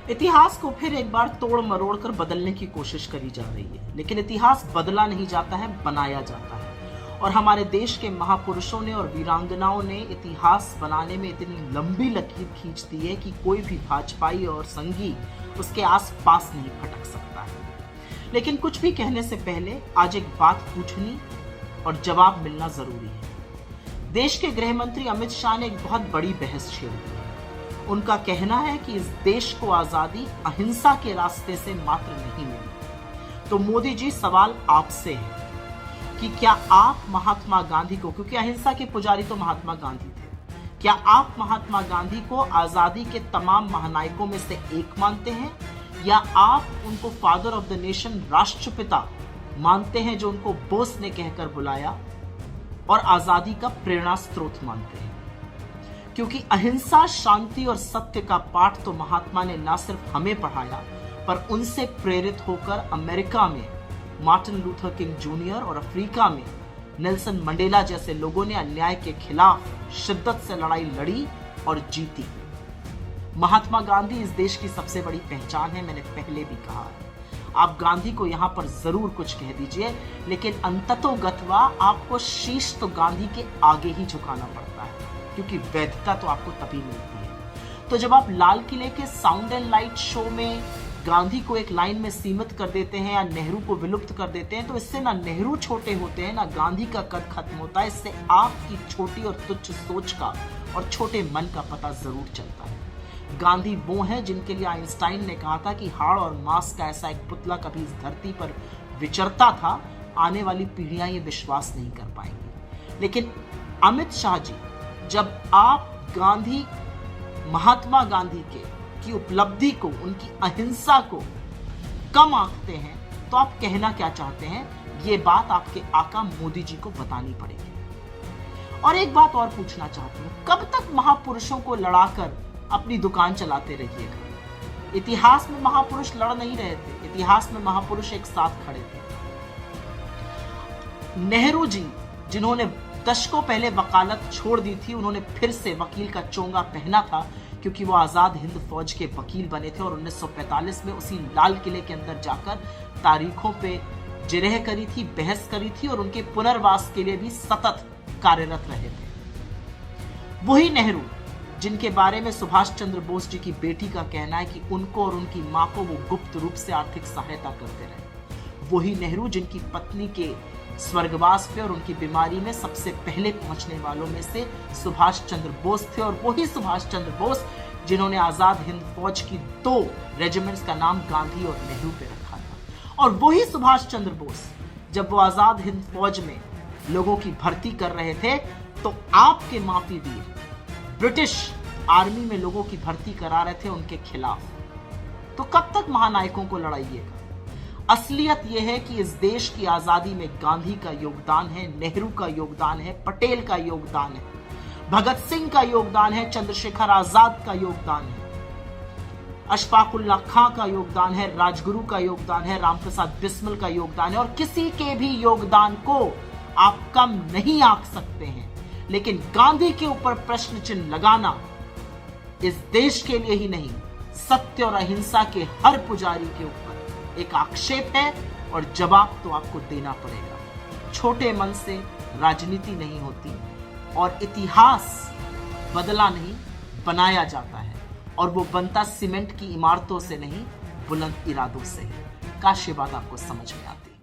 इतिहास को फिर एक बार तोड़ मरोड़ कर बदलने की कोशिश करी जा रही है, लेकिन इतिहास बदला नहीं जाता है, बनाया जाता है। और हमारे देश के महापुरुषों ने और वीरांगनाओं ने इतिहास बनाने में इतनी लंबी लकीर खींच दी है कि कोई भी भाजपाई और संघी उसके आस पास नहीं फटक सकता है। लेकिन कुछ भी कहने से पहले आज एक बात पूछनी और जवाब मिलना जरूरी है। देश के गृह मंत्री अमित शाह ने एक बहुत बड़ी बहस छेड़ दी है। उनका कहना है कि इस देश को आजादी अहिंसा के रास्ते से मात्र नहीं मिली। तो मोदी जी, सवाल आपसे है कि क्या आप महात्मा गांधी को, क्योंकि अहिंसा के पुजारी तो महात्मा गांधी थे, क्या आप महात्मा गांधी को आजादी के तमाम महानायकों में से एक मानते हैं, या आप उनको फादर ऑफ द नेशन, राष्ट्रपिता मानते हैं, जो उनको बोस ने कहकर बुलाया, और आजादी का प्रेरणा स्रोत मानते हैं? क्योंकि अहिंसा, शांति और सत्य का पाठ तो महात्मा ने न सिर्फ हमें पढ़ाया, पर उनसे प्रेरित होकर अमेरिका में मार्टिन लूथर किंग जूनियर और अफ्रीका में नेल्सन मंडेला जैसे लोगों ने अन्याय के खिलाफ शिद्दत से लड़ाई लड़ी और जीती। महात्मा गांधी इस देश की सबसे बड़ी पहचान है, मैंने पहले भी कहा है। आप गांधी को यहां पर जरूर कुछ कह दीजिए, लेकिन अंततोगत्वा आपको शीश तो गांधी के आगे ही झुकाना पड़ता है, क्योंकि वैधता तो आपको तभी मिलती है। तो जब आप लाल किले के साउंड एंड लाइट शो में गांधी को एक लाइन में सीमित कर देते हैं या नेहरू को विलुप्त कर देते हैं, तो इससे ना नेहरू छोटे होते हैं, ना गांधी का कद खत्म होता है। इससे आपकी छोटी और तुच्छ सोच का और छोटे मन का पता जरूर चलता है। गांधी वो हैं जिनके लिए आइंस्टाइन ने कहा था कि हाड़ और मांस का ऐसा एक पुतला कभी इस धरती पर विचरता था, आने वाली पीढ़ियां ये विश्वास नहीं कर पाएंगी। लेकिन अमित शाह जी, जब आप गांधी, महात्मा गांधी की उपलब्धि को, उनकी अहिंसा को कम आंकते हैं, तो आप कहना क्या चाहते हैं? ये बात आपके आका मोदी जी को बतानी पड़ेगी। और एक बात और पूछना चाहती हूं, कब तक महापुरुषों को लड़ाकर अपनी दुकान चलाते रहिएगा? इतिहास में महापुरुष लड़ नहीं रहे थे, इतिहास में महापुरुष एक साथ खड़े थे। नेहरू जी, जिन्होंने दशकों पहले वकालत छोड़ दी थी, उन्होंने फिर से वकील का चोंगा पहना था, क्योंकि वो आजाद हिंद फौज के वकील बने थे और 1945 में उसी लाल किले के अंदर जाकर तारीखों पे जिरह करी थी, बहस करी थी, और उनके पुनर्वास के लिए भी सतत कार्यरत रहे थे। वही नेहरू जिनके बारे में सुभाष चंद्र बोस जी की बेटी का कहना है कि उनको और उनकी मां को वो गुप्त रूप से आर्थिक सहायता करते रहे। वही नेहरू जिनकी पत्नी के स्वर्गवास पे और उनकी बीमारी में सबसे पहले पहुंचने वालों में से सुभाष चंद्र बोस थे। और वही सुभाष चंद्र बोस जिन्होंने आजाद हिंद फौज की 2 रेजिमेंट्स का नाम गांधी और नेहरू पे रखा था। और वही सुभाष चंद्र बोस, जब वो आजाद हिंद फौज में लोगों की भर्ती कर रहे थे, तो आपके माफी वीर ब्रिटिश आर्मी में लोगों की भर्ती करा रहे थे उनके खिलाफ। तो कब तक महानायकों को लड़ाइएगा? असलियत यह है कि इस देश की आजादी में गांधी का योगदान है, नेहरू का योगदान है, पटेल का योगदान है, भगत सिंह का योगदान है, चंद्रशेखर आजाद का योगदान है, अशफाक उल्लाह खां का योगदान है, राजगुरु का योगदान है, रामप्रसाद बिस्मिल का योगदान है। और किसी के भी योगदान को आप कम नहीं आंक सकते हैं। लेकिन गांधी के ऊपर प्रश्न चिन्ह लगाना इस देश के लिए ही नहीं, सत्य और अहिंसा के हर पुजारी के ऊपर एक आक्षेप है, और जवाब तो आपको देना पड़ेगा। छोटे मन से राजनीति नहीं होती, और इतिहास बदला नहीं, बनाया जाता है, और वो बनता सीमेंट की इमारतों से नहीं, बुलंद इरादों से। काश ये बात आपको समझ में आती।